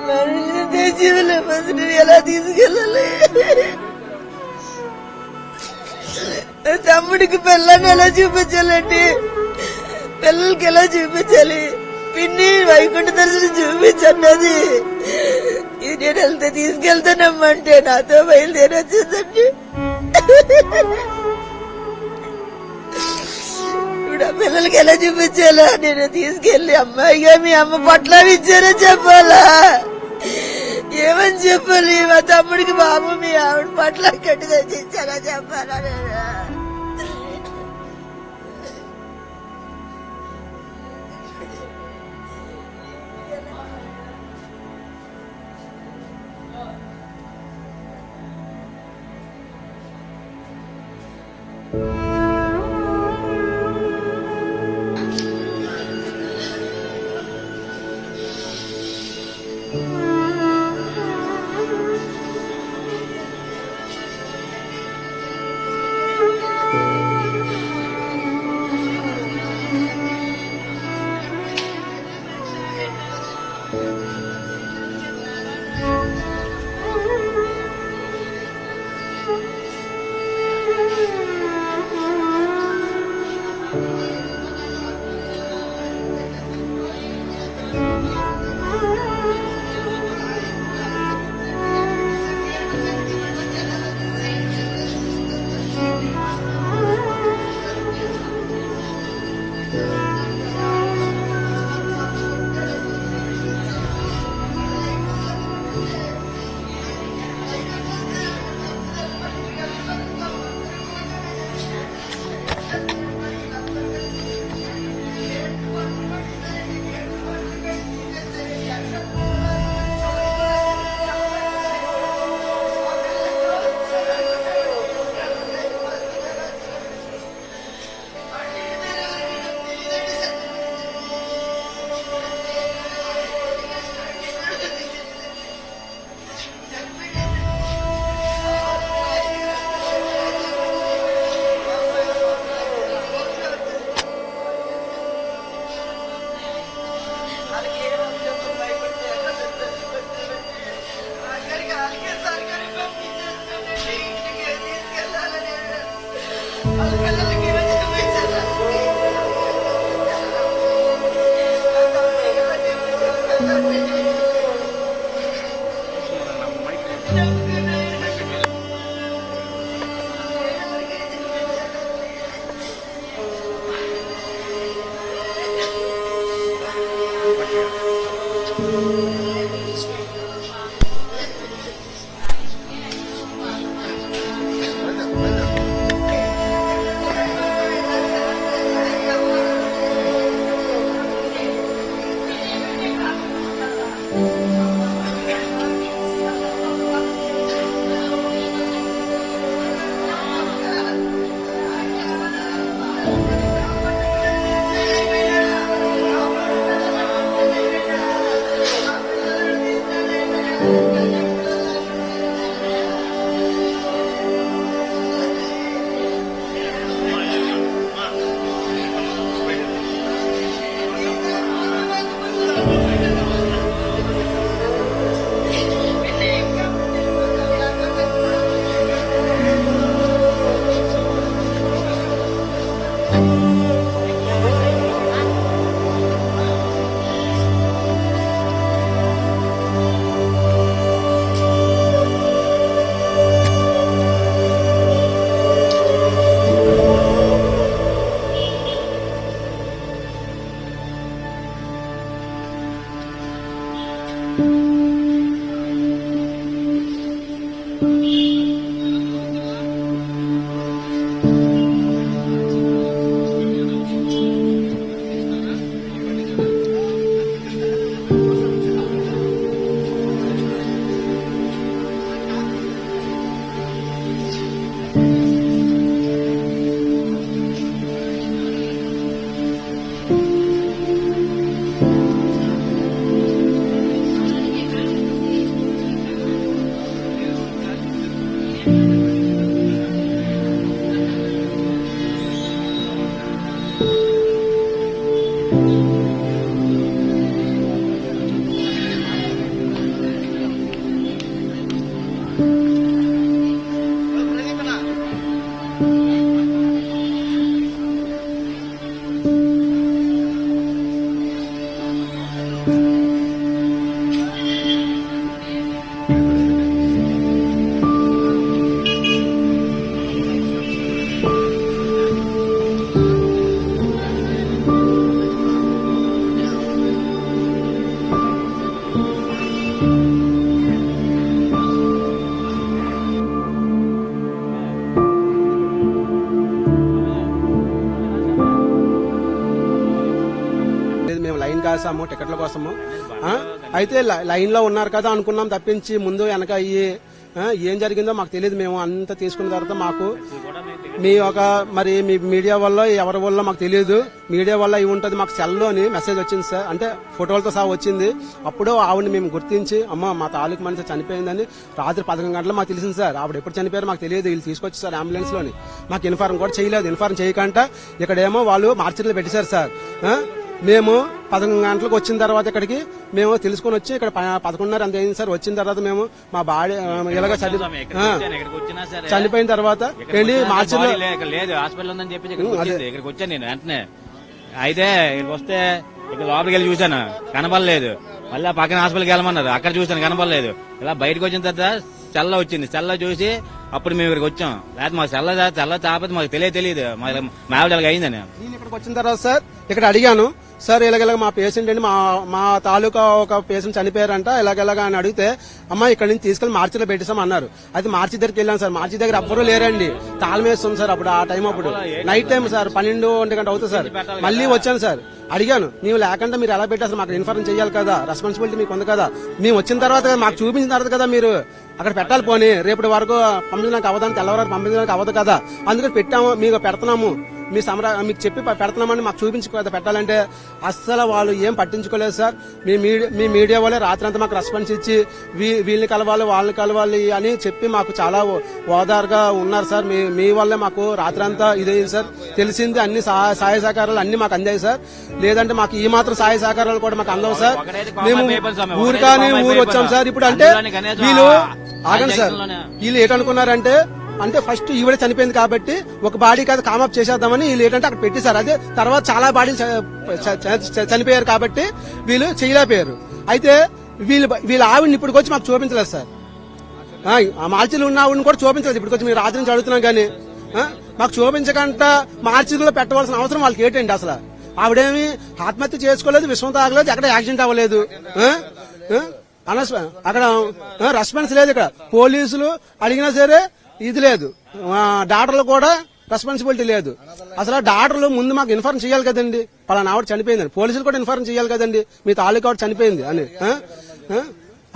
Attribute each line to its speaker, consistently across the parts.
Speaker 1: మనిషిని తెచ్చివలే ఫస్ట్ నువ్వు ఎలా తీసుకెళ్ళాలి? తమ్ముడికి పిల్లని ఎలా చూపించాలండి? పిల్లలకి ఎలా చూపించాలి? పిన్ని వైకుంఠ దర్శనం చూపించన్నది. ఇది నేను వెళ్తే తీసుకెళ్తానమ్మంటే నాతో బయలుదేరి వచ్చిందండి. ఇప్పుడు ఆ పిల్లలకి ఎలా చూపించాలా? నేను తీసుకెళ్లి అమ్మాయిగా మీ అమ్మ పట్ల ఇచ్చారో చెప్పాలా? ఏమని చెప్పాలి? మా తమ్ముడికి బాబు మీ ఆవిడ పట్ల కట్టుగా ఇచ్చారా చెప్పాలా? నేను
Speaker 2: చేసాము టికెట్ల కోసము. అయితే లైన్ లో ఉన్నారు కదా అనుకున్నాం తప్పించి ముందు వెనక అయ్యి ఏం జరిగిందో మాకు తెలియదు. మేము అంతా తీసుకున్న తర్వాత మాకు మీ మీడియా వల్ల ఎవరి వల్ల మాకు తెలియదు. మీడియా వల్ల ఇవి ఉంటుంది. మాకు సెల్లోని మెసేజ్ వచ్చింది సార్, అంటే ఫోటోలతో సహా వచ్చింది. అప్పుడు ఆవిడని మేము గుర్తించి అమ్మ మా తాలూకు మనిషి చనిపోయిందని రాత్రి 11 గంటలు మాకు తెలిసింది సార్. ఆవిడ ఎప్పుడు చనిపోయారో మాకు తెలియదు. వీళ్ళు తీసుకొచ్చి సార్ అంబులెన్స్ లోని మాకు ఇన్ఫార్మ్ కూడా చేయలేదు. ఇన్ఫార్మ్ చేయకుండా ఇక్కడేమో వాళ్ళు మార్చిలో పెట్టేశారు సార్. మేము 11 గంటలకు వచ్చిన తర్వాత ఇక్కడికి మేము తెలుసుకొని వచ్చి ఇక్కడ 11:30 అంత అయింది సార్. వచ్చిన తర్వాత మేము మా బాడీ ఇలాగ చనిపోయిన తర్వాత ఏంటి మార్చిలో
Speaker 3: లేదు హాస్పిటల్ ఉందని చెప్పి ఇక్కడికి వచ్చాను నేను వెంటనే. అయితే ఇక్కడికి వస్తే ఇక్కడ లోపలికి వెళ్ళి చూశాను, కనబడలేదు. మళ్ళీ పక్కన హాస్పిటల్కి వెళ్ళమన్నారు, అక్కడ చూశాను, కనబడలేదు. ఇలా బయటకు వచ్చిన తర్వాత సెల్ల వచ్చింది. సెల్ల చూసి అప్పుడు మేము ఇక్కడికి వచ్చాం. లేకపోతే మాకు సెల్ల తాపతి మాకు తెలియదు మా ఆవిడ అయిందని.
Speaker 2: నేను ఇక్కడికి వచ్చిన తర్వాత సార్ ఇక్కడ అడిగాను, సార్ ఇలాగ మా పేషెంట్ అండి మా తాలూకా ఒక పేషెంట్ చనిపోయారంట ఇలాగెలాగా అని అడిగితే అమ్మ ఇక్కడ నుంచి తీసుకెళ్లి మార్చిలో పెట్టేసాం అన్నారు. అయితే మార్చి దగ్గరికి వెళ్ళాం సార్. మార్చి దగ్గర ఎవ్వరూ లేరండి, తాళం వేస్తుంది సార్. అప్పుడు ఆ టైం అప్పుడు నైట్ టైం సార్ 12-1 గంట అవుతుంది సార్. మళ్ళీ వచ్చాను సార్, అడిగాను మేము లేకుండా మీరు ఎలా పెట్టారు మాకు ఇన్ఫార్మ్ చేయాలి కదా, రెస్పాన్సిబిలిటీ మీకు ఉంది కదా. మేము వచ్చిన తర్వాత మాకు చూపించిన తర్వాత కదా మీరు అక్కడ పెట్టాలి. పోనీ రేపటి వరకు పంపించడానికి అవ్వదని, తెల్లవారు పంపించడానికి అవ్వదు కదా, అందుకని పెట్టాము, మీకు పెడుతున్నాము, మీకు చెప్పి పెడుతున్నామని మాకు చూపించి పెట్టాలంటే అస్సలు వాళ్ళు ఏం పట్టించుకోలేదు సార్. మీ మీడియా వాళ్ళే రాత్రి అంతా మాకు రెస్పాన్స్ ఇచ్చి వీళ్ళని కలవాలి వాళ్ళని కలవాలి అని చెప్పి మాకు చాలా ఓదారుగా ఉన్నారు సార్. మీ వల్లే మాకు రాత్రి అంతా ఇదైంది సార్. తెలిసింది అన్ని సహాయ సహకారాలు అన్ని మాకు అందాయి సార్. లేదంటే మాకు ఈ మాత్రం సహాయ సహకారాలు కూడా మాకు అందవు సార్. మేము ఊరు కానీ ఊరు వచ్చాం సార్. ఇప్పుడు అంటే వీళ్ళు ఆగండి సార్, వీళ్ళు ఏంటనుకున్నారంటే అంటే ఫస్ట్ ఈవిడ చనిపోయింది కాబట్టి ఒక బాడీ కాదు కామప్ చేసేద్దామని వీళ్ళు ఏంటంటే అక్కడ పెట్టేశారు. అదే తర్వాత చాలా బాడీలు చనిపోయారు కాబట్టి వీళ్ళు చేయలేకపోయారు. అయితే వీళ్ళ ఆవిడని ఇప్పటికి వచ్చి మాకు చూపించలేదు సార్. ఆ మార్చిలో ఉన్న ఆవిడని కూడా చూపించలేదు. ఇప్పటికి వచ్చి మీరు రాత్రి నుంచి అడుగుతున్నాం కానీ మాకు చూపించకుండా మార్చిలో పెట్టవలసిన అవసరం వాళ్ళకి ఏంటండి అసలు. ఆవిడేమి ఆత్మహత్య చేసుకోలేదు, విషం తాగలేదు, ఎక్కడ యాక్సిడెంట్ అవ్వలేదు. అక్కడ రెస్పాన్స్ లేదు. ఇక్కడ పోలీసులు అడిగినా సరే ఇది లేదు, డాక్టర్లు కూడా రెస్పాన్సిబిలిటీ లేదు. అసలు డాక్టర్లు ముందు మాకు ఇన్ఫార్మ్ చేయాలి కదండి, పలానా ఆవిడ చనిపోయిందని. పోలీసులు కూడా ఇన్ఫార్మ్ చేయాలి కదండి, మీ తాలూకా ఆవిడ చనిపోయింది అని.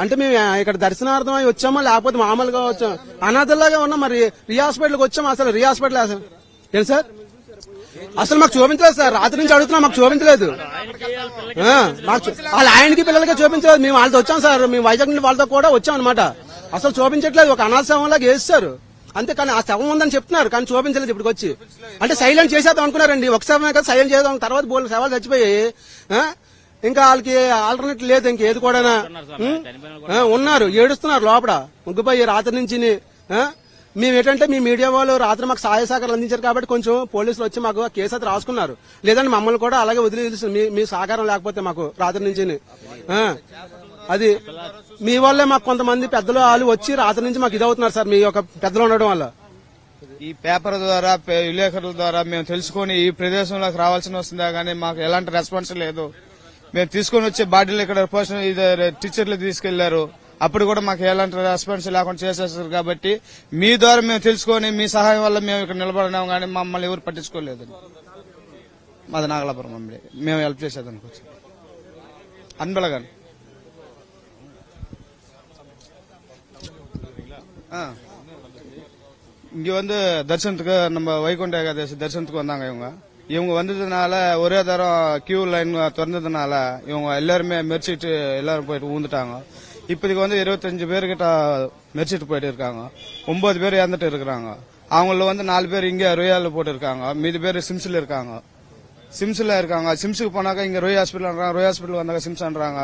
Speaker 2: అంటే మేము ఇక్కడ దర్శనార్థం అయి వచ్చామా లేకపోతే మామూలుగా వచ్చాం అనాథల్లాగా ఉన్నాం. మరి రీ హాస్పిటల్కి వచ్చాము. అసలు రీ హాస్పిటల్ ఏం సార్ అసలు మాకు చూపించలేదు సార్. రాత్రి నుంచి అడుగుతున్నా, మాకు చూపించలేదు. వాళ్ళ ఆయనకి పిల్లలకి చూపించలేదు. మేము వాళ్ళతో వచ్చాం సార్. మేము వైజాగ్ నుండి వాళ్ళతో కూడా వచ్చాం అనమాట. అసలు చూపించట్లేదు, ఒక అనాథ శవంలాగా వేస్తారు అంతే. కానీ ఆ శవం ఉందని చెప్తున్నారు కానీ చూపించలేదు. ఇప్పటికి వచ్చి అంటే సైలెంట్ చేసేద్దాం అనుకున్నారండి. ఒక శవమే కదా సైలెంట్ చేద్దాం, తర్వాత బోల్ శవాలు చచ్చిపోయాయి. ఇంకా వాళ్ళకి ఆల్టర్నేట్ లేదు ఇంకేది కూడా. ఉన్నారు, ఏడుస్తున్నారు లోపల ముగ్గుపోయి రాత్రి నుంచి. మేము ఏంటంటే మీ మీడియా వాళ్ళు రాత్రి మాకు సహాయ సహకారాలు అందించారు కాబట్టి కొంచెం పోలీసులు వచ్చి మాకు కేసు అయితే రాసుకున్నారు. లేదంటే మమ్మల్ని కూడా అలాగే వదిలి మీ సహకారం లేకపోతే మాకు రాత్రి నుంచి అది మీ వల్లే మాకు కొంతమంది పెద్దలు వాళ్ళు వచ్చి రాత్రి నుంచి మాకు ఇదవుతున్నారు సార్. మీ యొక్క పెద్దలు ఉండడం వల్ల
Speaker 4: ఈ పేపర్ ద్వారా విలేకరుల ద్వారా మేము తెలుసుకుని ఈ ప్రదేశంలోకి రావాల్సి వస్తుందా కానీ మాకు ఎలాంటి రెస్పాన్స్ లేదు. మేము తీసుకుని వచ్చే బాడీలు ఇక్కడ టీచర్లు తీసుకెళ్లారు, అప్పుడు కూడా మాకు ఎలాంటి రెస్పాన్స్ లేకుండా చేసేస్తారు. కాబట్టి మీ ద్వారా మేము తెలుసుకొని మీ సహాయం వల్ల మేము ఇక్కడ నిలబడినాం కానీ మమ్మల్ని ఎవరు పట్టించుకోలేదు. మాది నాగలాపురం అమ్మే, మేము హెల్ప్ చేసేదానికి వచ్చి అన్బెలగాని இங்க வந்து தரிசனத்துக்கு நம்ம வைகுண்ட ஏகாதசி தரிசனத்துக்கு வந்தாங்க. இவங்க வந்ததுனால ஒரே தரம் கியூ லைன் திறந்ததுனால இவங்க எல்லாருமே மெரிச்சிட்டு எல்லாரும் போயிட்டு ஊந்துட்டாங்க. இப்போதைக்கு வந்து 25 பேர்கிட்ட மெரிச்சிட்டு போயிட்டு இருக்காங்க. 9 பேர் இறந்துட்டு இருக்கிறாங்க. அவங்கள வந்து 4 பேர் இங்க ரோயால போட்டு இருக்காங்க, மீதி பேர் சிம்ஸ்ல இருக்காங்க. சிம்ஸுக்கு போனாக்கா இங்க ரோய் ஹாஸ்பிட்டல் வந்தாக்க சிம்ஸ்ன்றாங்க.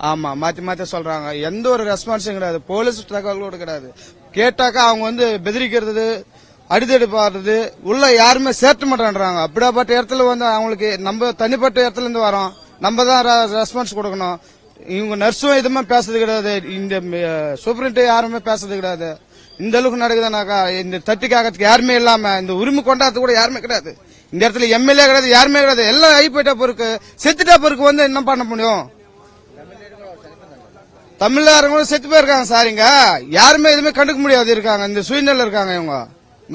Speaker 4: ஆமா, மாத்தி மாத்தி சொல்றாங்க. எந்த ஒரு ரெஸ்பான்ஸும் கிடையாது, போலீஸ் தகவலோடு கிடையாது. கேட்டாக்கா அவங்க வந்து பெதிரிக்கிறது, அடிதடி பாடுறது, உள்ள யாருமே சேர்த்து மாட்டேன்றாங்க. அப்படியாப்பட்ட இடத்துல வந்து அவங்களுக்கு நம்ம தனிப்பட்ட இடத்துல இருந்து வரோம், நம்ம தான் ரெஸ்பான்ஸ் கொடுக்கணும். இவங்க நர்ஸும் எதுவுமே பேசுறது கிடையாது, இந்த சூப்பரிண்ட் யாருமே பேசுறது கிடையாது. இந்த அளவுக்கு நடக்குதுனாக்கா இந்த தட்டி காக்கிறதுக்கு யாருமே இல்லாம இந்த உரிமை கொண்டாடுறது கூட யாருமே கிடையாது. இந்த இடத்துல எம்எல்ஏ கிடையாது, யாருமே கிடையாது. எல்லாம் ஆகி போயிட்டா பொறுக்கு, செத்துட்டா பொறுக்கு வந்து என்ன பண்ண முடியும்? தமிழ்நாடு செத்து போயிருக்காங்க சார். இங்க யாருமே எதுவுமே கண்டுக்க முடியாது இருக்காங்க, இந்த சூழ்நிலை இருக்காங்க இவங்க.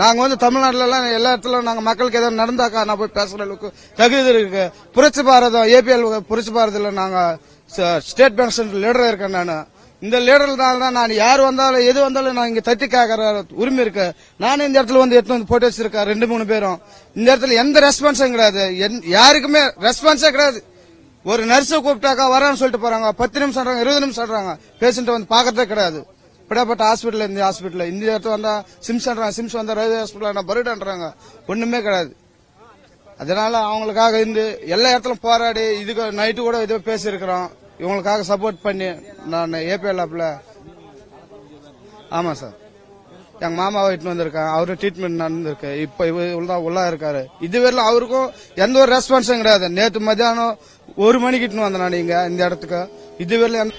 Speaker 4: நாங்க வந்து தமிழ்நாட்டுல எல்லாம் எல்லா இடத்துல நாங்க மக்களுக்கு ஏதாவது நடந்தாக்கா நான் போய் பேசுற அளவுக்கு தகுதி இருக்கு. புரட்சி பாரதம் ஏபிஎல் புரட்சி பாரதத்துல நாங்க ஸ்டேட் பேங்க் லீடரா இருக்கேன். நான் இந்த லீடர்னால தான் நான் யார் வந்தாலும் எது வந்தாலும் நான் இங்க தட்டி கேட்கற உரிமை இருக்கு. நானும் இந்த இடத்துல வந்து எடுத்து வந்து போட்டு வச்சிருக்கேன் 2-3 பேரும். இந்த இடத்துல எந்த ரெஸ்பான்ஸும் கிடையாது, யாருக்குமே ரெஸ்பான்ஸே கிடையாது. ஒரு நர்ஸை கூப்பிட்டாக்கா வரான்னு சொல்லிட்டு போறாங்க, 10 நிமிஷம் 20 நிமிஷம் சொல்றாங்க. பேஷண்ட் வந்து பாக்கிறதே கிடையாது. பிடப்பட்ட ஹாஸ்பிட்டல் இந்த ஹாஸ்பிட்டல் இந்த இடத்துல வந்தா சிம்ஸ் வந்தா ரயில்வே ஹாஸ்பிட்டல் பருடான்றாங்க. ஒண்ணுமே கிடையாது. அதனால அவங்களுக்காக இந்த எல்லா இடத்துலயும் போராடி இதுக்கு நைட்டு கூட இது பேசியிருக்கிறோம். இவங்களுக்காக சப்போர்ட் பண்ணி நான் ஏபிஎல் ஆப்ல. ஆமா சார், எங்க மாமாவை இட்டு வந்திருக்கேன். அவரு ட்ரீட்மெண்ட் நடந்திருக்கு. இப்ப இவ்வளவுதான் உள்ளா இருக்காரு. இதுவரையிலும் அவருக்கும் எந்த ஒரு ரெஸ்பான்ஸும் கிடையாது. நேற்று மத்தியானம் 1 மணிக்கு இட்டுன்னு வந்தேன் நான் இங்க இந்த இடத்துக்கு. இதுவரையிலும்